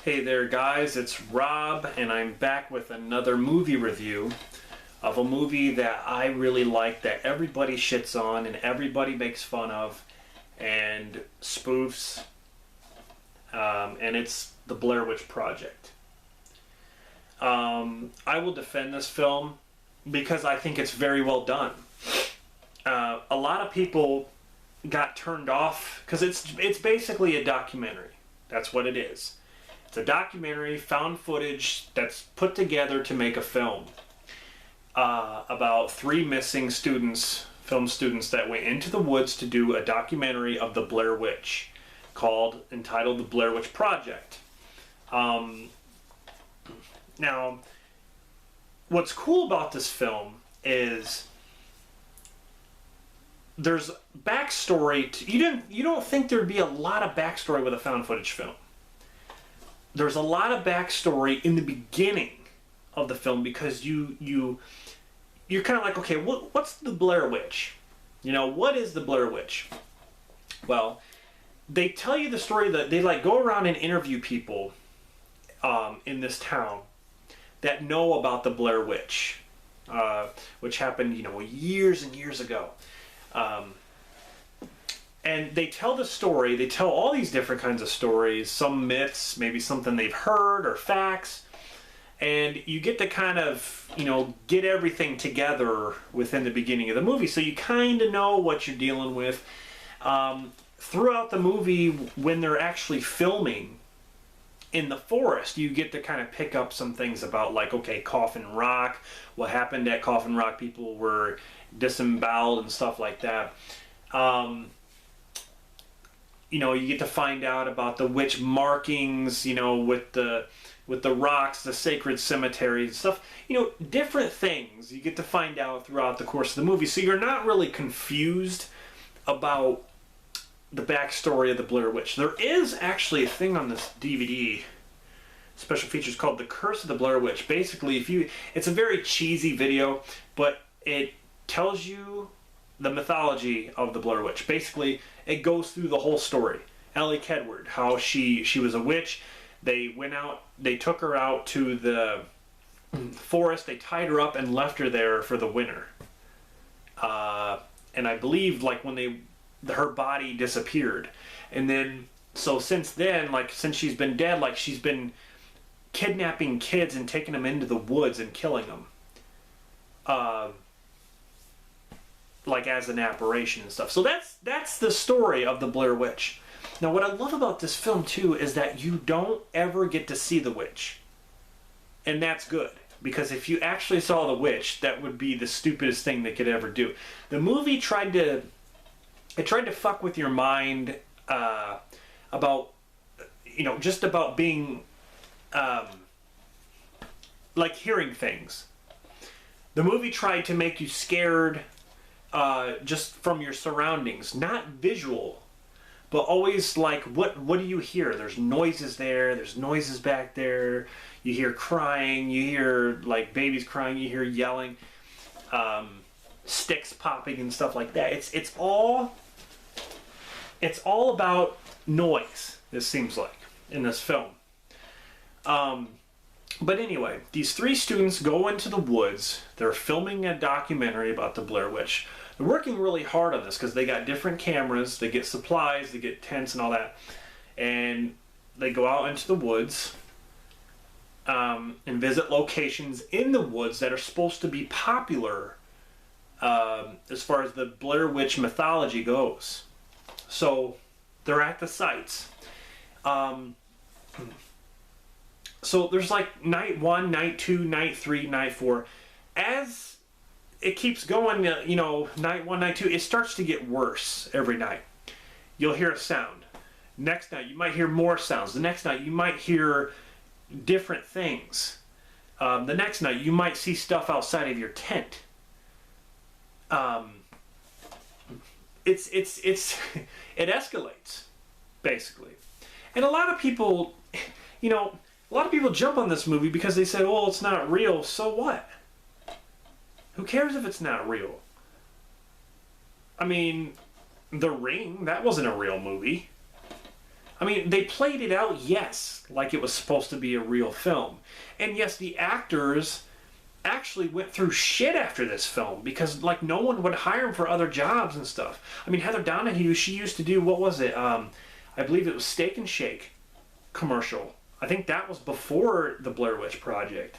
Hey there guys, it's Rob and I'm back with another movie review of a movie that I really like, that everybody shits on and everybody makes fun of and spoofs, and it's the Blair Witch Project. I will defend this film because I think it's very well done. A lot of people got turned off because it's basically a documentary. That's what it is. It's a documentary, found footage that's put together to make a film about three missing students, film students that went into the woods to do a documentary of the Blair Witch entitled The Blair Witch Project. Now, what's cool about this film is there's backstory. You don't think there'd be a lot of backstory with a found footage film. There's a lot of backstory in the beginning of the film because you're kind of like, okay, what's the Blair Witch? You know, what is the Blair Witch? Well, they tell you the story that they go around and interview people in this town that know about the Blair Witch, which happened, years and years ago. And they tell the story, they tell all these different kinds of stories, some myths, maybe something they've heard or facts, and you get to kind of, get everything together within the beginning of the movie, so you kind of know what you're dealing with. Throughout the movie, when they're actually filming in the forest, you get to kind of pick up some things about, Coffin Rock, what happened at Coffin Rock, people were disemboweled and stuff like that. You get to find out about the witch markings, with the rocks, the sacred cemetery and stuff. Different things you get to find out throughout the course of the movie. So you're not really confused about the backstory of the Blair Witch. There is actually a thing on this DVD, special features, called The Curse of the Blair Witch. Basically, it's a very cheesy video, but it tells you the mythology of the Blair Witch. Basically, it goes through the whole story. Ellie Kedward, how she was a witch. They went out, they took her out to the forest, they tied her up and left her there for the winter. And I believe when her body disappeared. And then, so since then, since she's been dead, she's been kidnapping kids and taking them into the woods and killing them. As an apparition and stuff. So that's the story of the Blair Witch. Now, what I love about this film too is that you don't ever get to see the witch, and that's good, because if you actually saw the witch, that would be the stupidest thing they could ever do. The movie tried to fuck with your mind about just about being hearing things. The movie tried to make you scared just from your surroundings, not visual, but always what do you hear? There's noises there, there's noises back there, you hear crying, you hear babies crying, you hear yelling, sticks popping and stuff like that. It's all about noise, it seems like, in this film. But anyway, these three students go into the woods. They're filming a documentary about the Blair Witch. They're working really hard on this because they got different cameras, they get supplies, they get tents and all that. And they go out into the woods and visit locations in the woods that are supposed to be popular as far as the Blair Witch mythology goes. So they're at the sites. So there's night 1, night 2, night 3, night 4. As it keeps going, night 1, night 2, it starts to get worse every night. You'll hear a sound. Next night, you might hear more sounds. The next night, you might hear different things. The next night, you might see stuff outside of your tent. It escalates, basically. And a lot of people, jump on this movie because they say, well, it's not real, so what? Who cares if it's not real? I mean, The Ring, that wasn't a real movie. I mean, they played it out, yes, like it was supposed to be a real film. And yes, the actors actually went through shit after this film because, like, no one would hire them for other jobs and stuff. I mean, Heather Donahue, she used to do, what was it? I believe it was Steak and Shake commercial. I think that was before the Blair Witch Project.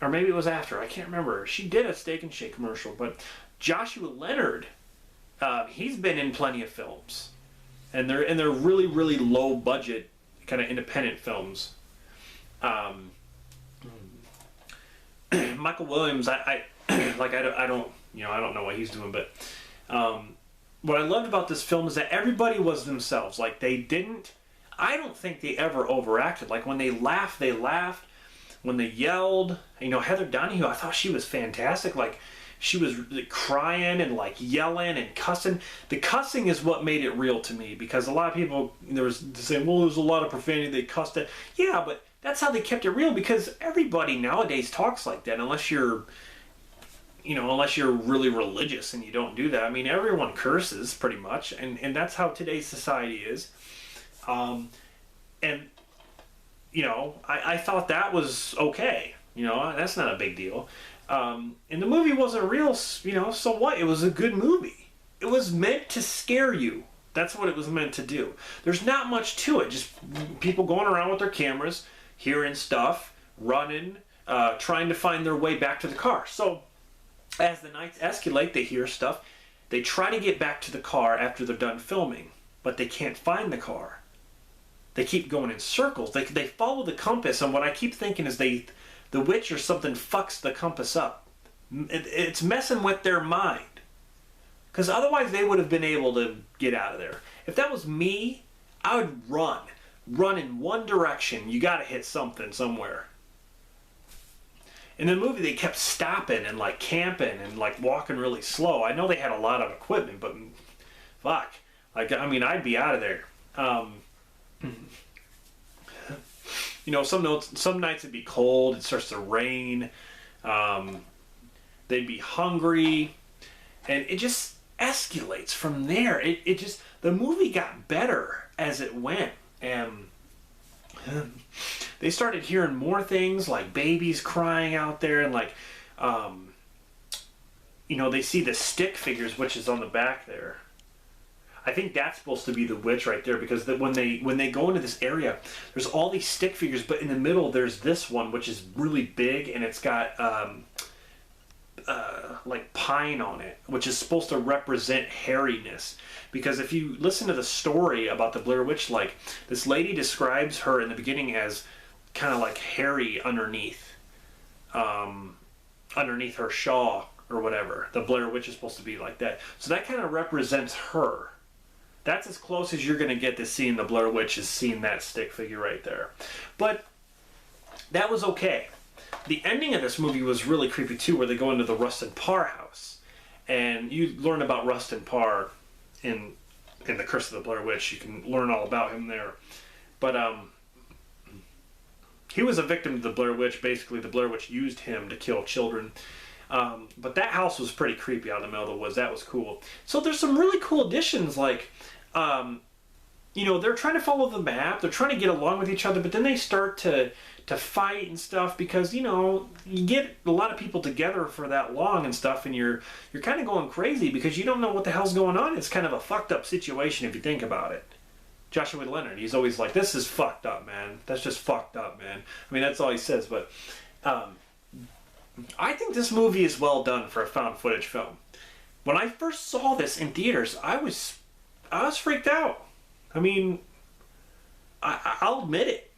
Or maybe it was after. I can't remember. She did a Steak and Shake commercial. But Joshua Leonard, he's been in plenty of films. And they're really, really low budget kind of independent films. Michael Williams, I don't know what he's doing, but what I loved about this film is that everybody was themselves. Like, I don't think they ever overacted. Like, when they laughed, they laughed. When they yelled, Heather Donahue, I thought she was fantastic. Like, she was crying and, like, yelling and cussing. The cussing is what made it real to me, because a lot of people, there was saying, well, there's a lot of profanity, they cussed it. Yeah, but that's how they kept it real, because everybody nowadays talks like that, unless you're really religious and you don't do that. I mean, everyone curses pretty much, and that's how today's society is. I thought that was okay. That's not a big deal. And the movie wasn't real, so what? It was a good movie. It was meant to scare you. That's what it was meant to do. There's not much to it. Just people going around with their cameras, hearing stuff, running, trying to find their way back to the car. So as the nights escalate, they hear stuff. They try to get back to the car after they're done filming, but they can't find the car. They keep going in circles. They follow the compass, and what I keep thinking is the witch or something fucks the compass up. It's messing with their mind. Because otherwise they would have been able to get out of there. If that was me, I would run. Run in one direction. You got to hit something somewhere. In the movie, they kept stopping and, like, camping and, like, walking really slow. I know they had a lot of equipment, but fuck. Like, I mean, I'd be out of there. Some nights it'd be cold, it starts to rain, they'd be hungry, and it just escalates from there. The movie got better as it went, and they started hearing more things, like babies crying out there, and like, they see the stick figures, which is on the back there. I think that's supposed to be the witch right there, because when they go into this area, there's all these stick figures, but in the middle there's this one which is really big, and it's got like pine on it, which is supposed to represent hairiness. Because if you listen to the story about the Blair Witch, like, this lady describes her in the beginning as kind of like hairy underneath her shawl or whatever. The Blair Witch is supposed to be like that, so that kind of represents her. That's as close as you're going to get to seeing the Blair Witch, is seeing that stick figure right there. But that was okay. The ending of this movie was really creepy too, where they go into the Rustin Parr house. And you learn about Rustin Parr in The Curse of the Blair Witch. You can learn all about him there. But he was a victim of the Blair Witch. Basically, the Blair Witch used him to kill children. But that house was pretty creepy out in the middle of the woods. That was cool. So there's some really cool additions, like, they're trying to follow the map. They're trying to get along with each other, but then they start to fight and stuff, because, you get a lot of people together for that long and stuff, and you're kind of going crazy because you don't know what the hell's going on. It's kind of a fucked up situation if you think about it. Joshua Leonard, he's always like, this is fucked up, man. That's just fucked up, man. I mean, that's all he says, but I think this movie is well done for a found footage film. When I first saw this in theaters, I was freaked out. I mean, I'll admit it.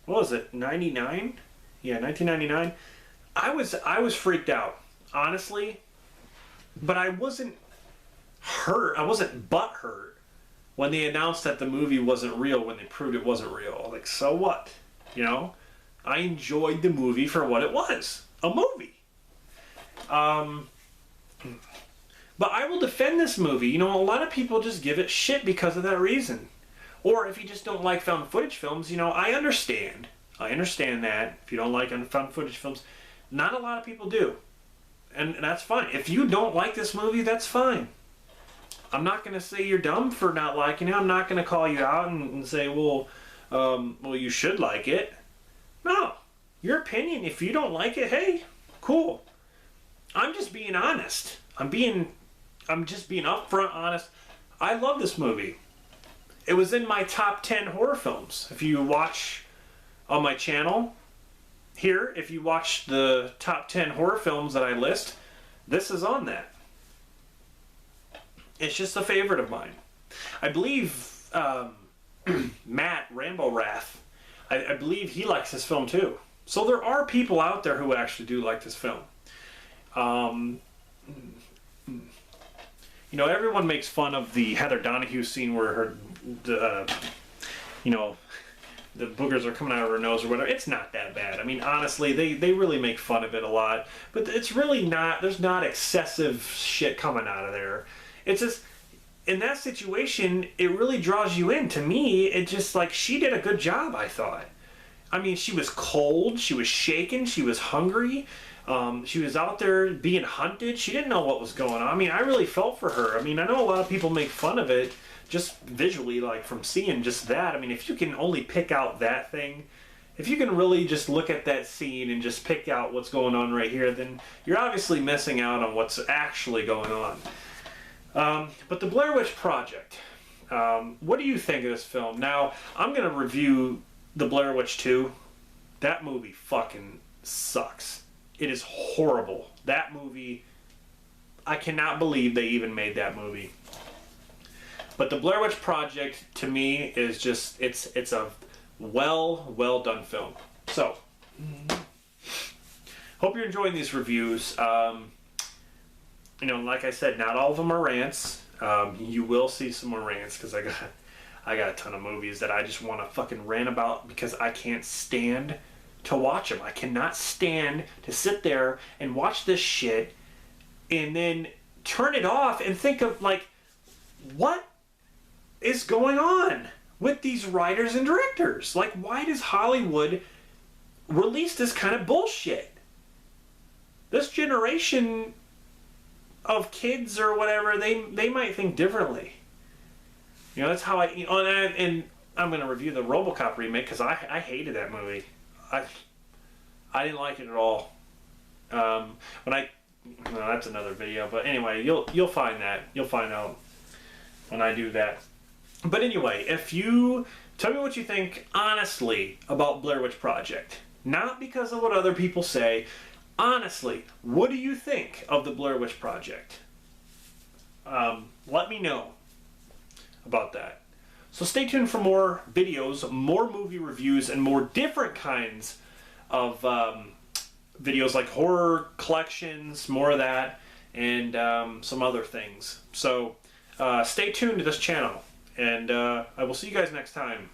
What was it, 99? Yeah, 1999. I was freaked out, honestly. But I wasn't hurt. I wasn't butthurt when they announced that the movie wasn't real, when they proved it wasn't real. Like, so what? I enjoyed the movie for what it was, a movie. But I will defend this movie. A lot of people just give it shit because of that reason. Or if you just don't like found footage films, I understand. I understand that. If you don't like found footage films, not a lot of people do. And that's fine. If you don't like this movie, that's fine. I'm not going to say you're dumb for not liking it. I'm not going to call you out and say, well, you should like it. No, your opinion. If you don't like it, hey, cool. I'm just being honest. I'm just being upfront honest. I love this movie. It was in my top 10 horror films. If you watch on my channel here, if you watch the top 10 horror films that I list, this is on that. It's just a favorite of mine. I believe Matt Rambo Wrath, I believe he likes this film too. So there are people out there who actually do like this film. You know, everyone makes fun of the Heather Donahue scene where the boogers are coming out of her nose or whatever. It's not that bad. I mean, honestly, they really make fun of it a lot. But it's really not, there's not excessive shit coming out of there. It's just, in that situation, it really draws you in. To me, it just, like, she did a good job, I thought. I mean, she was cold, she was shaken, she was hungry. She was out there being hunted. She didn't know what was going on. I mean, I really felt for her. I mean, I know a lot of people make fun of it just visually, like from seeing just that. I mean, if you can only pick out that thing, if you can really just look at that scene and just pick out what's going on right here, then you're obviously missing out on what's actually going on. But the Blair Witch Project, what do you think of this film? Now, I'm going to review the Blair Witch 2. That movie fucking sucks. It is horrible. That movie, I cannot believe they even made that movie. But the Blair Witch Project, to me, is just, it's a well done film. So, hope you're enjoying these reviews. You know, like I said, not all of them are rants. You will see some more rants because I got a ton of movies that I just want to fucking rant about because I can't stand to watch them. I cannot stand to sit there and watch this shit and then turn it off and think of, like, what is going on with these writers and directors? Like, why does Hollywood release this kind of bullshit? This generation of kids or whatever, they might think differently. You know, that's how and I'm going to review the RoboCop remake because I hated that movie. I didn't like it at all. That's another video. But anyway, you'll find that. You'll find out when I do that. But anyway, if you tell me what you think honestly about Blair Witch Project, not because of what other people say. Honestly, what do you think of the Blair Witch Project? Let me know about that. So stay tuned for more videos, more movie reviews, and more different kinds of videos like horror collections, more of that, and some other things. So stay tuned to this channel, and I will see you guys next time.